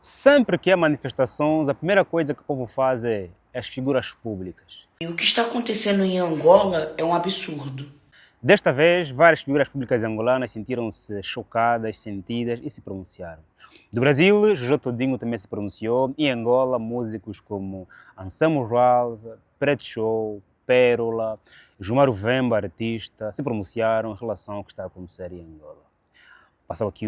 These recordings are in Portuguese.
Sempre que há manifestações, a primeira coisa que o povo faz é as figuras públicas. E o que está acontecendo em Angola é um absurdo. Desta vez, várias figuras públicas angolanas sentiram-se chocadas, sentidas e se pronunciaram. Do Brasil, Jojo Todinho também se pronunciou. Em Angola, músicos como Anselmo Ralph, Preto Show, Pérola, Gilmar Vemba, artista, se pronunciaram em relação ao que está a acontecer em Angola.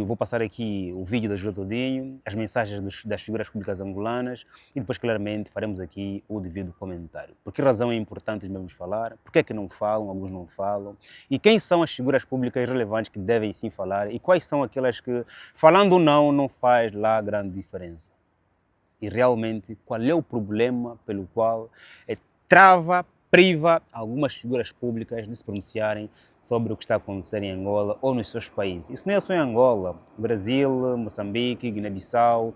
Vou passar aqui o vídeo da Jojo Todinho, as mensagens das figuras públicas angolanas e depois, claramente, faremos aqui o devido comentário. Por que razão é importante os mesmos falar? Por que é que não falam, alguns não falam? E quem são as figuras públicas relevantes que devem sim falar? E quais são aquelas que, falando ou não faz lá grande diferença? E realmente, qual é o problema pelo qual priva algumas figuras públicas de se pronunciarem sobre o que está a acontecer em Angola ou nos seus países? Isso não é só em Angola, Brasil, Moçambique, Guiné-Bissau,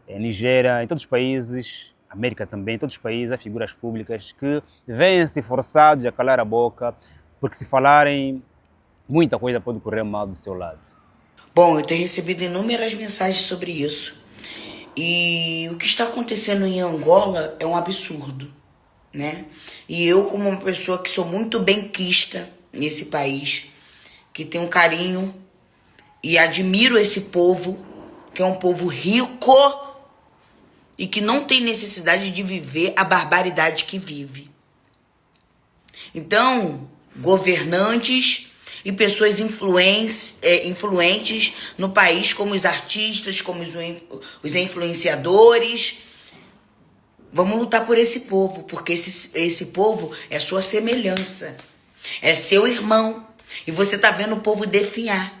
Nigéria, em todos os países, América também, em todos os países há figuras públicas que vêm-se forçados a calar a boca, porque se falarem, muita coisa pode correr mal do seu lado. Bom, eu tenho recebido inúmeras mensagens sobre isso. E o que está acontecendo em Angola é um absurdo, né? E eu, como uma pessoa que sou muito benquista nesse país, que tem um carinho e admiro esse povo, que é um povo rico e que não tem necessidade de viver a barbaridade que vive. Então, governantes e pessoas influentes no país, como os artistas, como os influenciadores, vamos lutar por esse povo, porque esse povo é sua semelhança, é seu irmão. E você tá vendo o povo definhar.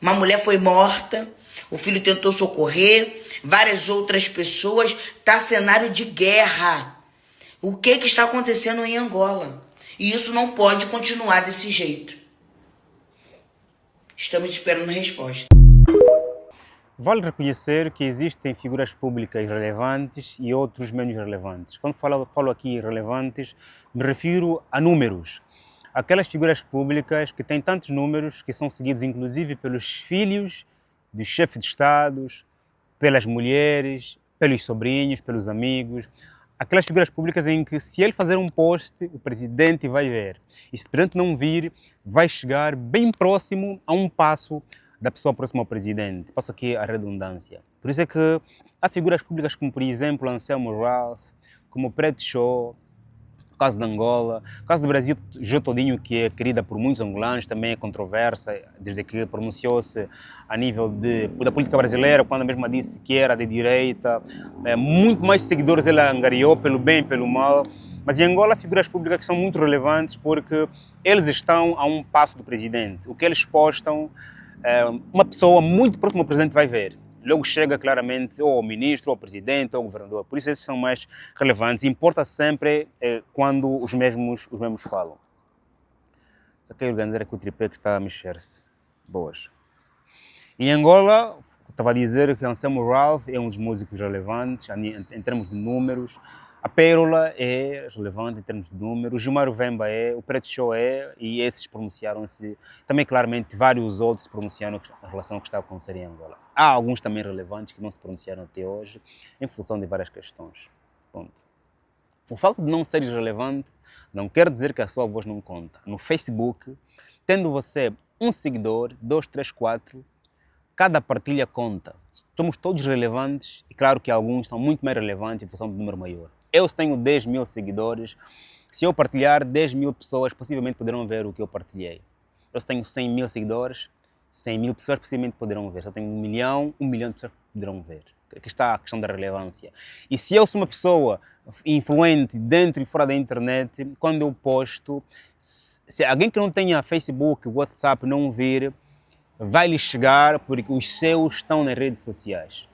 Uma mulher foi morta, o filho tentou socorrer, várias outras pessoas. Tá cenário de guerra. O que está acontecendo em Angola? E isso não pode continuar desse jeito. Estamos esperando resposta. Vale reconhecer que existem figuras públicas relevantes e outros menos relevantes. Quando falo aqui relevantes, me refiro a números. Aquelas figuras públicas que têm tantos números que são seguidos inclusive pelos filhos dos chefes de Estados, pelas mulheres, pelos sobrinhos, pelos amigos. Aquelas figuras públicas em que, se ele fazer um post, o presidente vai ver. E se o presidente não vir, vai chegar bem próximo a um passo da pessoa próxima ao presidente. Passo aqui a redundância. Por isso é que há figuras públicas como, por exemplo, Anselmo Ralph, como Preto Show, o caso de Angola, o caso do Brasil, Jojo Todinho, que é querida por muitos angolanos, também é controversa, desde que pronunciou-se a nível da política brasileira, quando mesmo disse que era de direita. Muito mais seguidores ela angariou, pelo bem e pelo mal. Mas em Angola, há figuras públicas que são muito relevantes porque eles estão a um passo do presidente. O que eles postam, uma pessoa muito próxima ao presidente vai ver. Logo chega claramente ou ao ministro, ou ao presidente, ou ao governador. Por isso esses são mais relevantes. Importa sempre quando os mesmos falam. Só quero organizar aqui o tripé que está a mexer-se. Boas. Em Angola, estava a dizer que Anselmo Ralph é um dos músicos relevantes em termos de números. A Pérola é relevante em termos de números, o Gilmar Vemba é, o Preto Show é, e esses pronunciaram-se. Também, claramente, vários outros se pronunciaram em relação ao que está a acontecer em Angola. Há alguns também relevantes que não se pronunciaram até hoje, em função de várias questões. Ponto. O facto de não seres relevante não quer dizer que a sua voz não conta. No Facebook, tendo você um seguidor, 2, 3, 4, cada partilha conta. Somos todos relevantes e claro que alguns são muito mais relevantes em função do número maior. Eu tenho 10 mil seguidores, se eu partilhar, 10 mil pessoas possivelmente poderão ver o que eu partilhei. Eu tenho 100 mil seguidores, 100 mil pessoas possivelmente poderão ver. Se eu tenho 1 milhão de pessoas poderão ver. Aqui está a questão da relevância. E se eu sou uma pessoa influente dentro e fora da internet, quando eu posto, se alguém que não tenha Facebook, WhatsApp não vir, vai lhe chegar porque os seus estão nas redes sociais.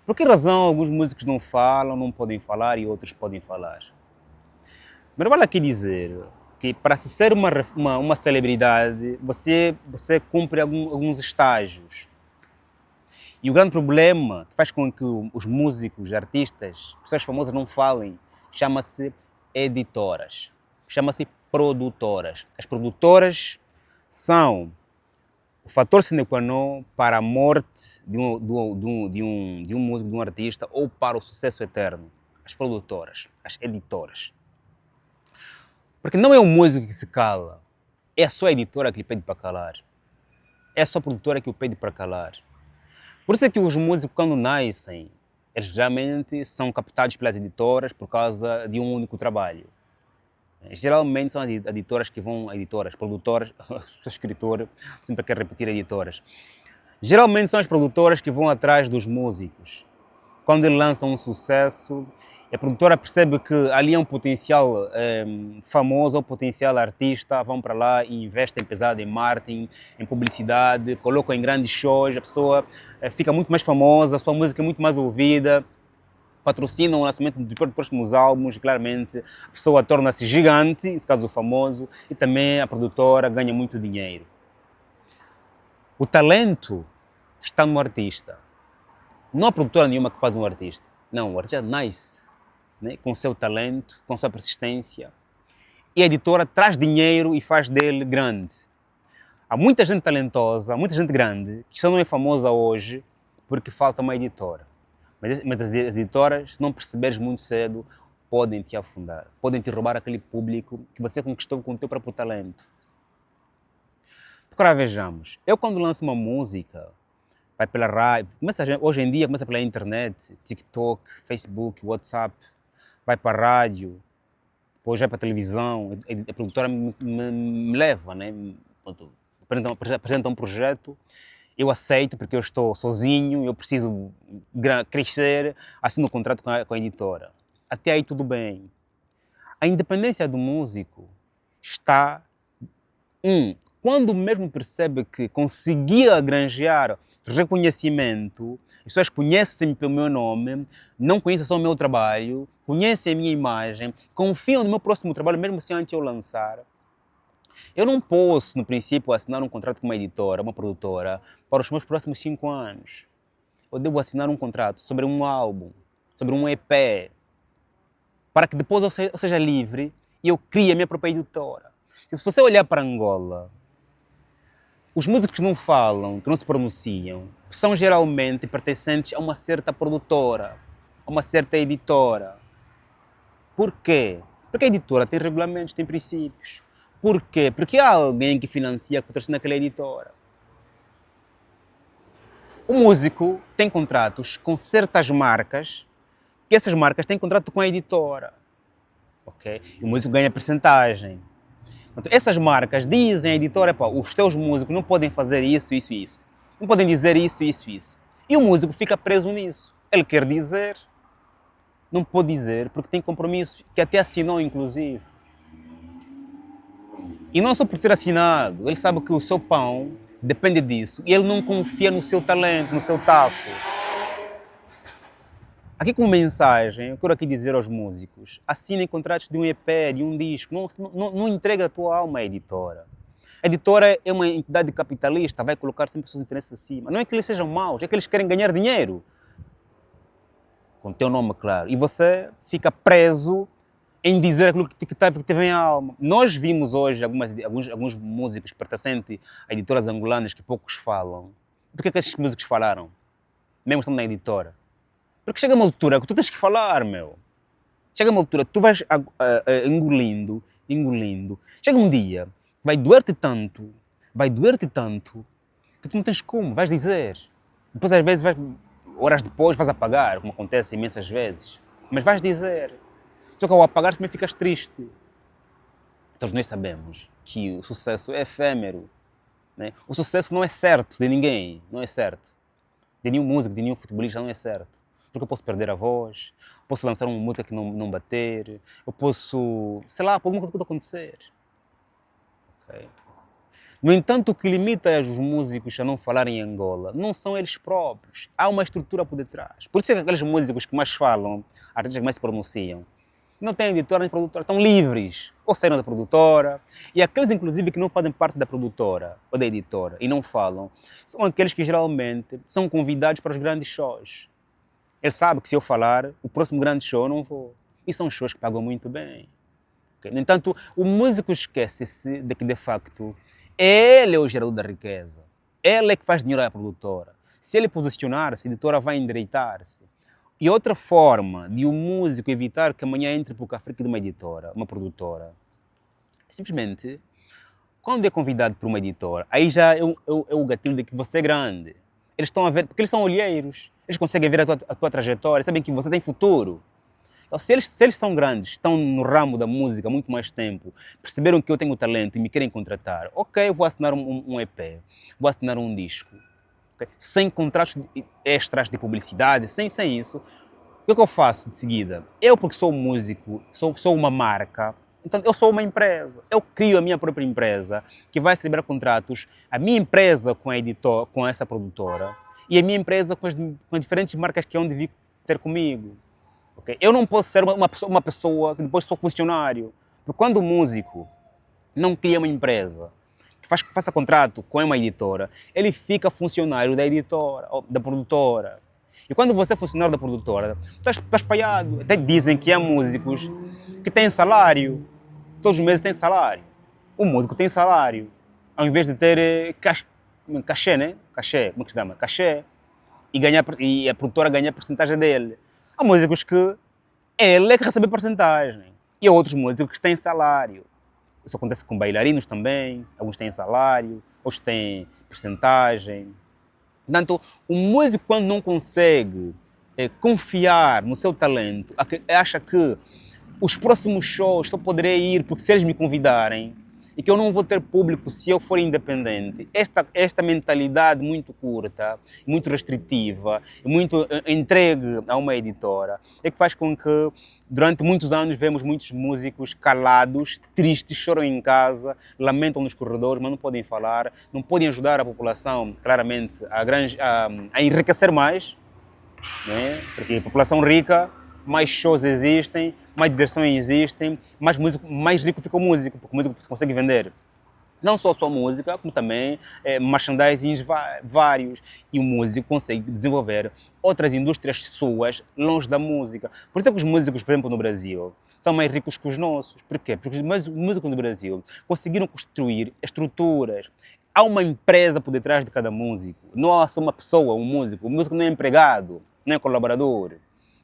Por que razão alguns músicos não falam, não podem falar e outros podem falar? Mas vale aqui dizer que para se ser uma celebridade, você cumpre alguns estágios. E o grande problema que faz com que os músicos, artistas, pessoas famosas não falem, chama-se editoras, chama-se produtoras. As produtoras são o fator sine qua non para a morte de um músico, de um artista, ou para o sucesso eterno? As produtoras, as editoras. Porque não é o músico que se cala, é só a editora que lhe pede para calar. É só a produtora que o pede para calar. Por isso é que os músicos, quando nascem, eles geralmente são captados pelas editoras por causa de um único trabalho. Geralmente são as editoras que vão, editoras, produtoras, sou escritor, sempre quero repetir editoras. Geralmente são as produtoras que vão atrás dos músicos. Quando eles lançam um sucesso, a produtora percebe que ali é um potencial famoso, ou potencial artista, vão para lá e investem pesado em marketing, em publicidade, colocam em grandes shows, a pessoa fica muito mais famosa, a sua música é muito mais ouvida, patrocinam o lançamento dos próximos álbuns, claramente a pessoa torna-se gigante, nesse caso famoso, e também a produtora ganha muito dinheiro. O talento está no artista. Não há produtora nenhuma que faz um artista. Não, o artista nasce, né, com seu talento, com sua persistência. E a editora traz dinheiro e faz dele grande. Há muita gente talentosa, muita gente grande, que só não é famosa hoje porque falta uma editora. Mas as editoras, se não perceberes muito cedo, podem te afundar. Podem te roubar aquele público que você conquistou com o teu próprio talento. Agora vejamos, eu quando lanço uma música, vai pela rádio, hoje em dia começa pela internet, TikTok, Facebook, WhatsApp, vai para a rádio, depois vai para a televisão, a produtora me leva, né? Apresenta um projeto, eu aceito porque eu estou sozinho, eu preciso crescer, assino um contrato com a editora. Até aí tudo bem. A independência do músico está quando mesmo percebe que conseguia granjear reconhecimento, as pessoas conhecem-me pelo meu nome, não conhecem só o meu trabalho, conhecem a minha imagem, confiam no meu próximo trabalho, mesmo se antes eu lançar. Eu não posso, no princípio, assinar um contrato com uma editora, uma produtora, para os meus próximos 5 anos. Eu devo assinar um contrato sobre um álbum, sobre um EP, para que depois eu seja livre e eu crie a minha própria editora. Se você olhar para Angola, os músicos que não falam, que não se pronunciam, são geralmente pertencentes a uma certa produtora, a uma certa editora. Por quê? Porque a editora tem regulamentos, tem princípios. Por quê? Porque há alguém que financia, que patrocina aquela editora. O músico tem contratos com certas marcas, e essas marcas têm contrato com a editora. Okay? E o músico ganha percentagem. Então, essas marcas dizem à editora, os teus músicos não podem fazer isso, isso e isso. Não podem dizer isso, isso e isso. E o músico fica preso nisso. Ele quer dizer, não pode dizer, porque tem compromissos, que até assinou, inclusive. E não só por ter assinado, ele sabe que o seu pão depende disso. E ele não confia no seu talento, no seu taco. Aqui como mensagem, eu quero aqui dizer aos músicos, assinem contratos de um EP, de um disco, não entregue a tua alma à editora. A editora é uma entidade capitalista, vai colocar sempre os seus interesses acima. Não é que eles sejam maus, é que eles querem ganhar dinheiro. Com o teu nome, claro. E você fica preso em dizer aquilo que te vem à alma. Nós vimos hoje alguns músicos pertencentes a editoras angolanas que poucos falam. Por que esses músicos falaram? Mesmo estando na editora. Porque chega uma altura que tu tens que falar, meu. Chega uma altura que tu vais engolindo. Chega um dia, vai doer-te tanto, que tu não tens como, vais dizer. Depois, às vezes, horas depois, vais apagar, como acontece imensas vezes. Mas vais dizer. Só que ao apagar também ficas triste. Então nós sabemos que o sucesso é efêmero. Né? O sucesso não é certo de ninguém, não é certo. De nenhum músico, de nenhum futebolista, não é certo. Porque eu posso perder a voz, posso lançar uma música que não bater, eu posso, sei lá, alguma coisa pode acontecer. Okay? No entanto, o que limita os músicos a não falarem em Angola não são eles próprios. Há uma estrutura por detrás. Por isso é que aqueles músicos que mais falam, artistas que mais se pronunciam, não têm editora nem produtora, estão livres. Ou saíram da produtora. E aqueles, inclusive, que não fazem parte da produtora ou da editora e não falam, são aqueles que geralmente são convidados para os grandes shows. Ele sabe que se eu falar, o próximo grande show eu não vou. E são shows que pagam muito bem. Okay? No entanto, o músico esquece-se de que, de facto, ele é o gerador da riqueza. Ela é que faz dinheiro à produtora. Se ele posicionar-se, a editora vai endireitar-se. E outra forma de um músico evitar que amanhã entre por África de uma editora, uma produtora, é simplesmente, quando é convidado por uma editora, aí já é o gatilho de que você é grande. Eles estão a ver, porque eles são olheiros, eles conseguem ver a tua trajetória, sabem que você tem futuro. Então, se eles são grandes, estão no ramo da música há muito mais tempo, perceberam que eu tenho talento e me querem contratar, ok, eu vou assinar um EP, vou assinar um disco, okay? Sem contratos extras de publicidade, sem isso. O que eu faço de seguida? Eu, porque sou músico, sou uma marca, então eu sou uma empresa. Eu crio a minha própria empresa, que vai celebrar contratos, a minha empresa com a editor, com essa produtora, e a minha empresa com as diferentes marcas que é onde vir ter comigo. Okay? Eu não posso ser uma pessoa que depois sou funcionário. Porque quando o músico não cria uma empresa, que faça contrato com uma editora, ele fica funcionário da editora, ou da produtora. E quando você é funcionário da produtora, estás falhado. Até dizem que há músicos que têm salário. Todos os meses têm salário. O músico tem salário. Ao invés de ter cachê, né? Cachê, como é que se chama? Cachê. E a produtora ganha a porcentagem dele. Há músicos que ele é que recebe porcentagem. E há outros músicos que têm salário. Isso acontece com bailarinos também. Alguns têm salário, outros têm porcentagem. Portanto, o músico, quando não consegue confiar no seu talento, acha que os próximos shows só poderei ir porque se eles me convidarem e que eu não vou ter público se eu for independente. Esta mentalidade muito curta, muito restritiva, muito entregue a uma editora, é que faz com que durante muitos anos vemos muitos músicos calados, tristes, choram em casa, lamentam nos corredores, mas não podem falar, não podem ajudar a população, claramente, a enriquecer mais, né? Porque a população rica, mais shows existem, mais diversões existem, mais rico fica o músico, porque o músico consegue vender não só a sua música, como também merchandisings vários. E o músico consegue desenvolver outras indústrias suas longe da música. Por isso é que os músicos, por exemplo, no Brasil, são mais ricos que os nossos. Por quê? Porque os músicos no Brasil conseguiram construir estruturas. Há uma empresa por detrás de cada músico. Não há só uma pessoa, um músico. O músico não é empregado, não é colaborador.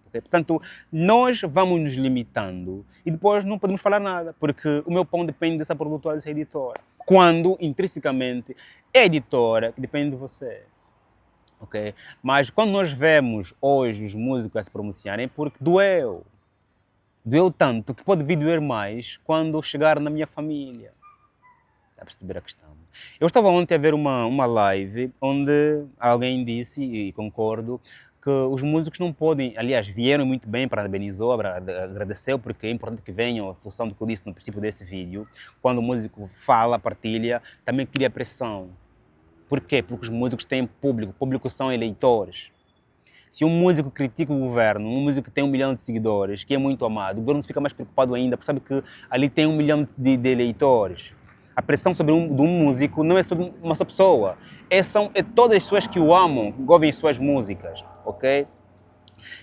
Okay? Portanto, nós vamos nos limitando e depois não podemos falar nada, porque o meu pão depende dessa produtora, dessa editora. Quando, intrinsecamente, é a editora que depende de você. Okay? Mas quando nós vemos hoje os músicos a se pronunciarem, porque doeu. Doeu tanto que pode vir doer mais quando chegar na minha família. Está a perceber a questão? Eu estava ontem a ver uma live onde alguém disse, e concordo, que os músicos não podem, aliás, vieram muito bem, parabenizou, agradeceu, porque é importante que venham, a função do que eu disse no princípio desse vídeo, quando o músico fala, partilha, também cria pressão. Por quê? Porque os músicos têm público, público são eleitores. Se um músico critica o governo, um músico que tem 1 milhão de seguidores, que é muito amado, o governo fica mais preocupado ainda, porque sabe que ali tem 1 milhão de eleitores. A pressão sobre de um músico não é sobre uma só pessoa, é todas as pessoas que o amam, que ouvem as suas músicas, ok?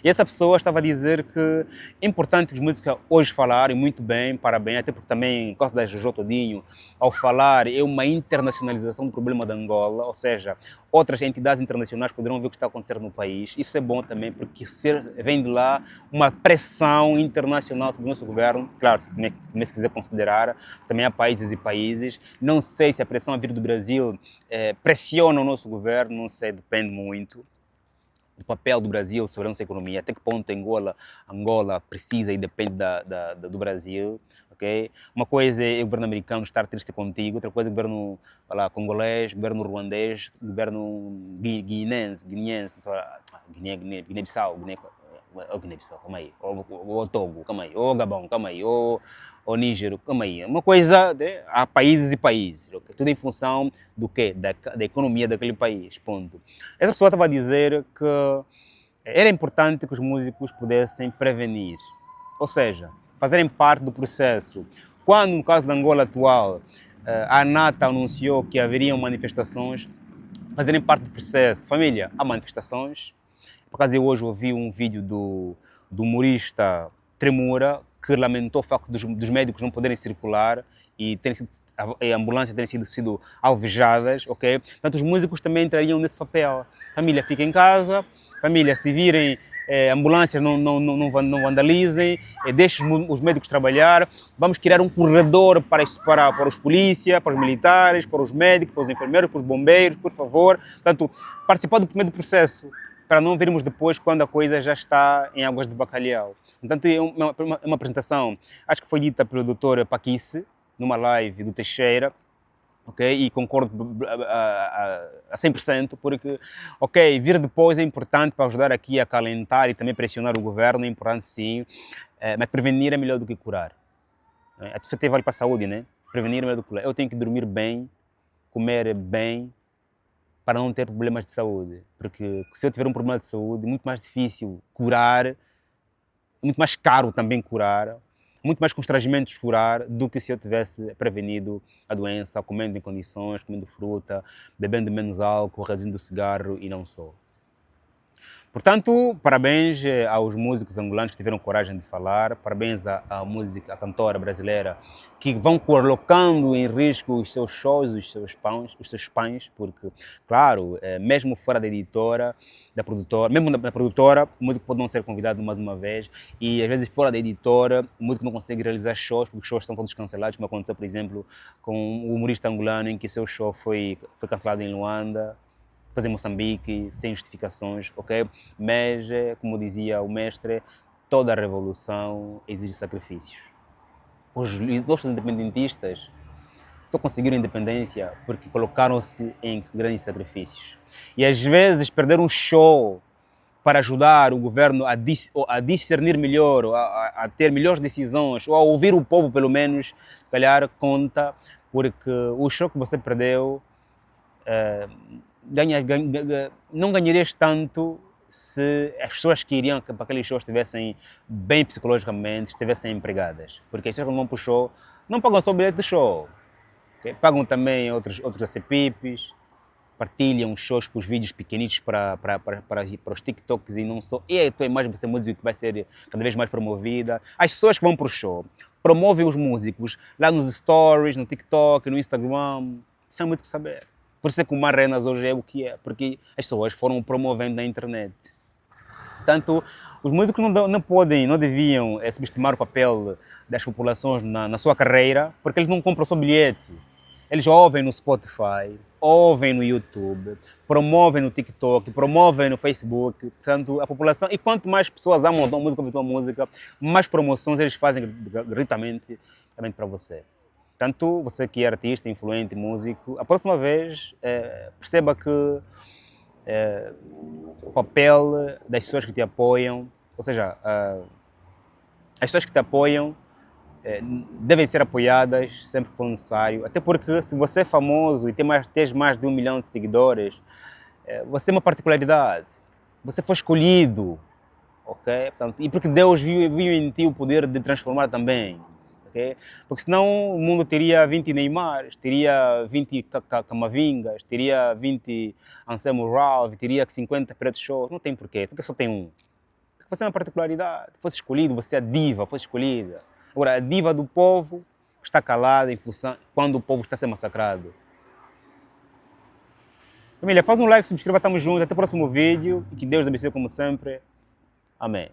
E essa pessoa estava a dizer que é importante que os músicos hoje falarem muito bem, parabéns, até porque também, por causa da Jojo Todinho, ao falar é uma internacionalização do problema da Angola, ou seja, outras entidades internacionais poderão ver o que está acontecendo no país. Isso é bom também, porque vem de lá uma pressão internacional sobre o nosso governo. Claro, se quiser considerar, também há países e países. Não sei se a pressão a vir do Brasil pressiona o nosso governo, não sei, depende muito do papel do Brasil sobre a nossa economia, até que ponto Angola precisa e depende do Brasil, ok? Uma coisa é o governo americano estar triste contigo, outra coisa é o governo congolês, governo ruandês, governo guineense, Guiné-Bissau, calma aí, ou Togo, calma aí, ou Gabão, calma aí, ou Níger, calma aí. Uma coisa, há países e países, okay? Tudo em função do quê? Da economia daquele país, ponto. Essa pessoa estava a dizer que era importante que os músicos pudessem prevenir, ou seja, fazerem parte do processo. Quando, no caso da Angola atual, a ANATA anunciou que haveriam manifestações, fazerem parte do processo. Família, há manifestações. Por acaso eu hoje ouvi um vídeo do humorista Tremura, que lamentou o facto dos médicos não poderem circular e a ambulância terem sido alvejadas, ok? Portanto, os músicos também entrariam nesse papel. Família fica em casa, família se virem, ambulâncias não vandalizem, deixem os médicos trabalhar, vamos criar um corredor para os polícias, para os militares, para os médicos, para os enfermeiros, para os bombeiros, por favor. Portanto, participar do primeiro processo, para não virmos depois quando a coisa já está em águas de bacalhau. Portanto, é uma apresentação, acho que foi dita pelo Dr. Paquice, numa live do Teixeira, ok? E concordo a 100%, porque, ok, vir depois é importante para ajudar aqui a acalentar e também pressionar o governo, é importante sim, mas prevenir é melhor do que curar. Isso até vale para a saúde, né? Prevenir é melhor do que curar. Eu tenho que dormir bem, comer bem, para não ter problemas de saúde, porque se eu tiver um problema de saúde, é muito mais difícil curar, muito mais caro também curar, muito mais constrangimentos curar do que se eu tivesse prevenido a doença, comendo em condições, comendo fruta, bebendo menos álcool, reduzindo o cigarro e não só. Portanto, parabéns aos músicos angolanos que tiveram coragem de falar, parabéns à música, à cantora brasileira, que vão colocando em risco os seus shows, os seus pães, porque, claro, mesmo fora da editora, da produtora, mesmo da produtora, o músico pode não ser convidado mais uma vez, e às vezes fora da editora, o músico não consegue realizar shows, porque os shows são todos cancelados, como aconteceu, por exemplo, com o humorista angolano, em que seu show foi cancelado em Luanda, depois em Moçambique, sem justificações, ok? Mas, como dizia o mestre, toda revolução exige sacrifícios. Os nossos independentistas só conseguiram independência porque colocaram-se em grandes sacrifícios. E às vezes perder um show para ajudar o governo a discernir melhor, a ter melhores decisões, ou a ouvir o povo pelo menos, calhar conta, porque o show que você perdeu não ganharias tanto se as pessoas que iriam para aqueles shows estivessem bem psicologicamente, estivessem empregadas. Porque as pessoas que vão para o show não pagam só o bilhete de show, okay? Pagam também outros ACPIPs, partilham os shows com os vídeos pequenitos para os TikToks e não só. E a tua imagem vai ser música que vai ser cada vez mais promovida. As pessoas que vão para o show promovem os músicos lá nos stories, no TikTok, no Instagram, sem muito o que saber. Por isso é que o Marrenas hoje é o que é, porque as pessoas foram promovendo na internet. Portanto, os músicos não deviam subestimar o papel das populações na sua carreira, porque eles não compram só bilhete. Eles ouvem no Spotify, ouvem no YouTube, promovem no TikTok, promovem no Facebook. Portanto, a população... E quanto mais pessoas amam a tua música, ouvem a tua música, mais promoções eles fazem gratuitamente também para você. Portanto, você que é artista, influente, músico, a próxima vez perceba que o papel das pessoas que te apoiam, ou seja, as pessoas que te apoiam devem ser apoiadas sempre que for necessário, até porque se você é famoso e tens mais de 1 milhão de seguidores, você é uma particularidade, você foi escolhido, ok? Portanto, e porque Deus viu em ti o poder de transformar também. Okay? Porque senão o mundo teria 20 Neymars, teria 20 Camavingas, teria 20 Anselmo Ralph, teria 50 Preto Shows. Não tem porquê, porque só tem um. Porque você é uma particularidade, fosse escolhido, você é a diva, fosse escolhida. Agora, a diva do povo está calada em função quando o povo está sendo massacrado. Família, faz um like, subscreva, estamos juntos, até o próximo vídeo e que Deus abençoe como sempre. Amém.